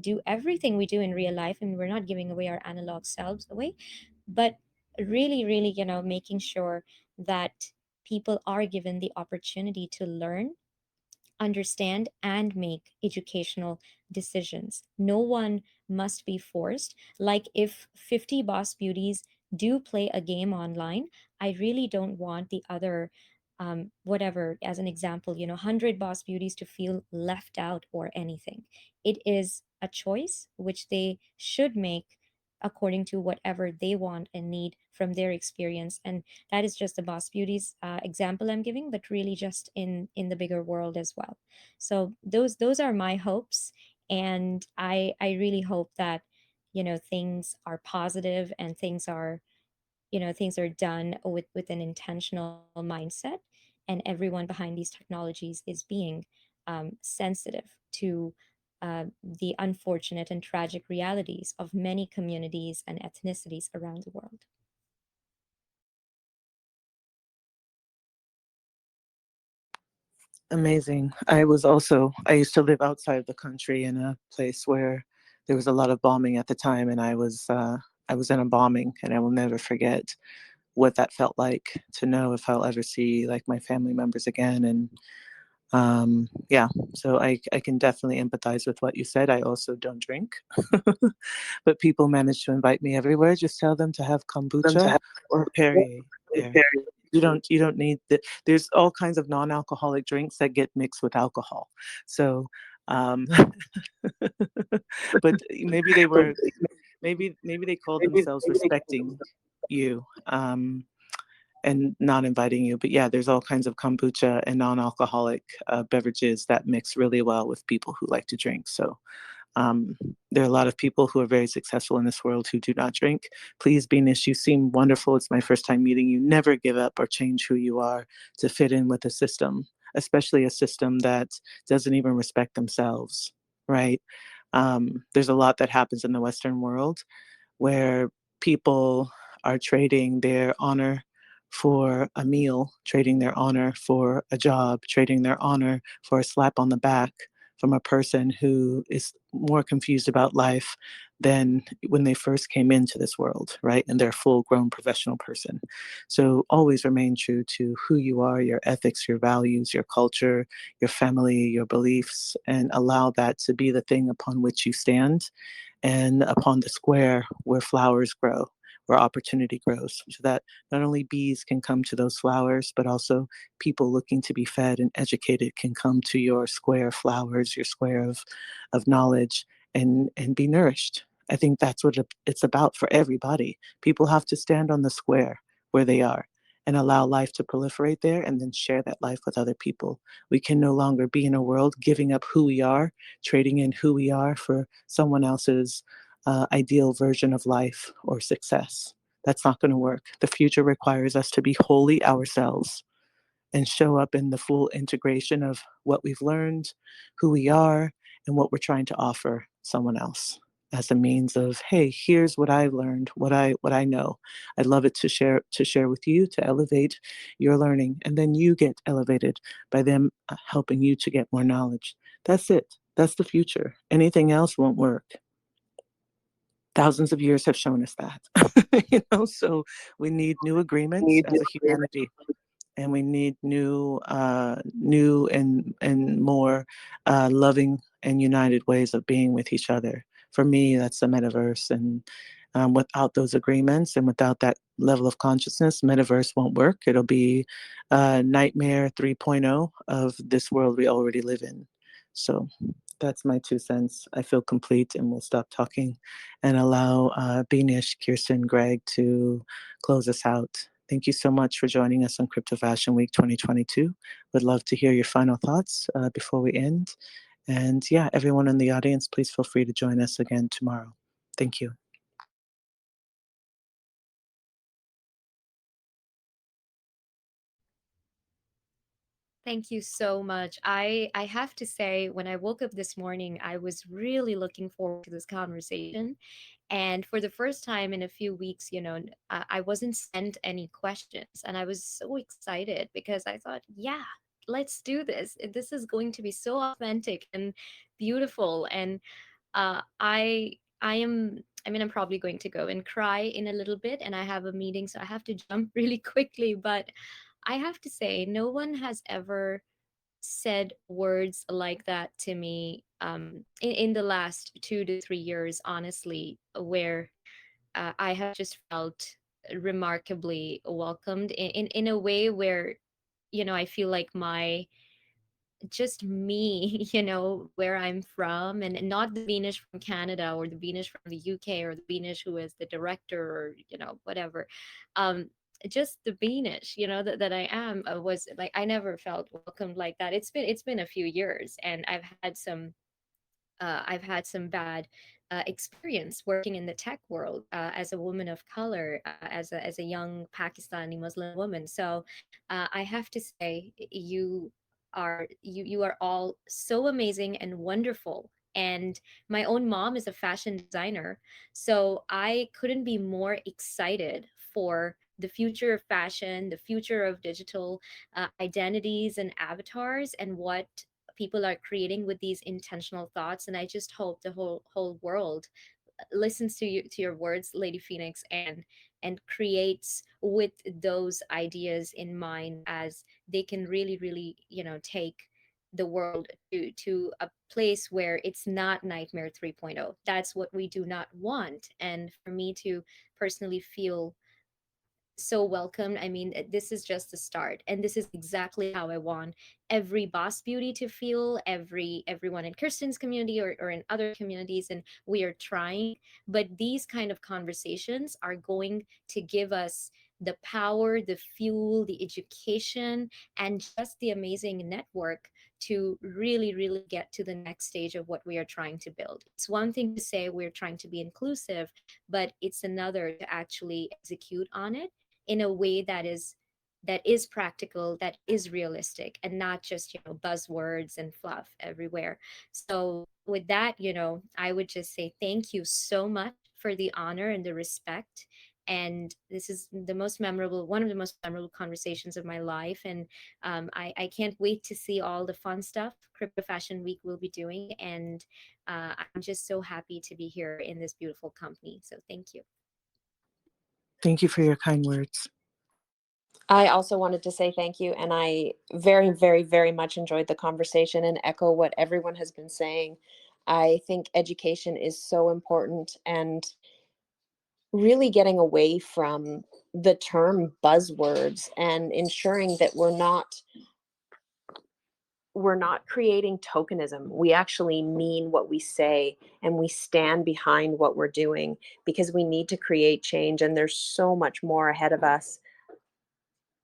do everything we do in real life. And we're not giving away our analog selves away, but really, really, making sure that people are given the opportunity to learn, understand, and make educational decisions. No one must be forced. Like, if 50 boss beauties do play a game online, I really don't want the other, whatever, as an example, 100 boss beauties to feel left out or anything. It is a choice which they should make according to whatever they want and need from their experience. And that is just the boss beauties example I'm giving, but really just in the bigger world as well. So those are my hopes, and I really hope that things are positive, and things are done with an intentional mindset, and everyone behind these technologies is being sensitive to the unfortunate and tragic realities of many communities and ethnicities around the world. Amazing. I used to live outside of the country in a place where there was a lot of bombing at the time, and I was in a bombing, and I will never forget what that felt like, to know if I'll ever see like my family members again. And yeah, so I can definitely empathize with what you said. I also don't drink, but people manage to invite me everywhere. Just tell them to have kombucha or Perrier there. You don't need there's all kinds of non-alcoholic drinks that get mixed with alcohol. So um but maybe they call themselves respecting you, and not inviting you. But yeah, there's all kinds of kombucha and non-alcoholic beverages that mix really well with people who like to drink. So um, there are a lot of people who are very successful in this world who do not drink. Please, Beenish, you seem wonderful. It's my first time meeting you. Never give up or change who you are to fit in with a system, especially a system that doesn't even respect themselves, right? There's a lot that happens in the Western world where people are trading their honor for a meal, trading their honor for a job, trading their honor for a slap on the back from a person who is more confused about life than when they first came into this world, right? And they're a full grown professional person. So always remain true to who you are, your ethics, your values, your culture, your family, your beliefs, and allow that to be the thing upon which you stand and upon the square where flowers grow, where opportunity grows, so that not only bees can come to those flowers, but also people looking to be fed and educated can come to your square flowers, your square of knowledge, and be nourished. I think that's what it's about for everybody. People have to stand on the square where they are and allow life to proliferate there, and then share that life with other people. We can no longer be in a world giving up who we are, trading in who we are for someone else's ideal version of life or success. That's not going to work. The future requires us to be wholly ourselves and show up in the full integration of what we've learned, who we are, and what we're trying to offer someone else as a means of, hey, here's what I learned, what I know. I'd love it to share with you, to elevate your learning, and then you get elevated by them helping you to get more knowledge. That's it. That's the future. Anything else won't work. Thousands of years have shown us that. So we need new agreements as a humanity, and we need new and more loving and united ways of being with each other. For me, that's the metaverse, and without those agreements and without that level of consciousness, metaverse won't work. It'll be nightmare 3.0 of this world we already live in. So that's my 2 cents. I feel complete, and we'll stop talking and allow Beenish, Kirsten, Greg to close us out. Thank you so much for joining us on Crypto Fashion Week 2022. Would love to hear your final thoughts before we end. And yeah, everyone in the audience, please feel free to join us again tomorrow. Thank you. Thank you so much. I have to say, when I woke up this morning, I was really looking forward to this conversation. And for the first time in a few weeks, I wasn't sent any questions. And I was so excited because I thought, yeah, let's do this. This is going to be so authentic and beautiful. And I am, I mean, I'm probably going to go and cry in a little bit, and I have a meeting, so I have to jump really quickly. But I have to say, no one has ever said words like that to me in the last 2 to 3 years, honestly, where I have just felt remarkably welcomed in a way where, I feel like my just me, where I'm from, and not the Beenish from Canada or the Beenish from the UK or the Beenish who is the director or, whatever. Um, just the Beenish, that I am was like, I never felt welcomed like that. It's been a few years, and I've had some bad experience working in the tech world as a woman of color, as a young Pakistani Muslim woman. So I have to say, you are all so amazing and wonderful. And my own mom is a fashion designer, so I couldn't be more excited for the future of fashion, the future of digital identities and avatars, and what people are creating with these intentional thoughts. And I just hope the whole world listens to your words, Lady PheOnix, and creates with those ideas in mind, as they can really, really, take the world to a place where it's not nightmare 3.0. That's what we do not want. And for me to personally feel so welcomed. I mean, this is just the start, and this is exactly how I want every boss beauty to feel, everyone in Kirsten's community, or in other communities. And we are trying, but these kind of conversations are going to give us the power, the fuel, the education, and just the amazing network to really, really get to the next stage of what we are trying to build. It's one thing to say we're trying to be inclusive, but it's another to actually execute on it in a way that is practical, that is realistic, and not just, buzzwords and fluff everywhere. So with that, I would just say thank you so much for the honor and the respect. And this is one of the most memorable conversations of my life. And I can't wait to see all the fun stuff Crypto Fashion Week will be doing. And I'm just so happy to be here in this beautiful company. So thank you. Thank you for your kind words. I also wanted to say thank you, and I very, very, very much enjoyed the conversation and echo what everyone has been saying. I think education is so important, and really getting away from the term buzzwords and ensuring that we're not creating tokenism. We actually mean what we say, and we stand behind what we're doing, because we need to create change, and there's so much more ahead of us.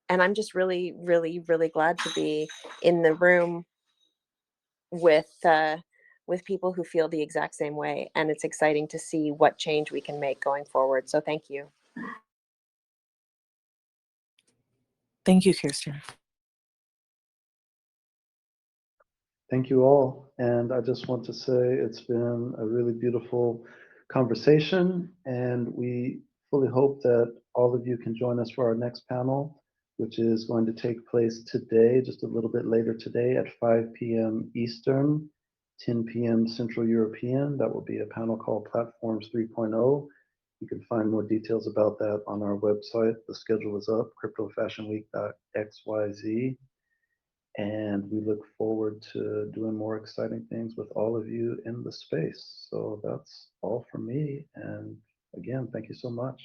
And I'm just really, really, really glad to be in the room with people who feel the exact same way. And it's exciting to see what change we can make going forward. So thank you. Thank you, Kirsten. Thank you all. And I just want to say it's been a really beautiful conversation, and we fully hope that all of you can join us for our next panel, which is going to take place today, just a little bit later today at 5 p.m. Eastern, 10 p.m. Central European. That will be a panel called Platforms 3.0. You can find more details about that on our website. The schedule is up, cryptofashionweek.xyz. And we look forward to doing more exciting things with all of you in the space. So that's all from me. And again, thank you so much.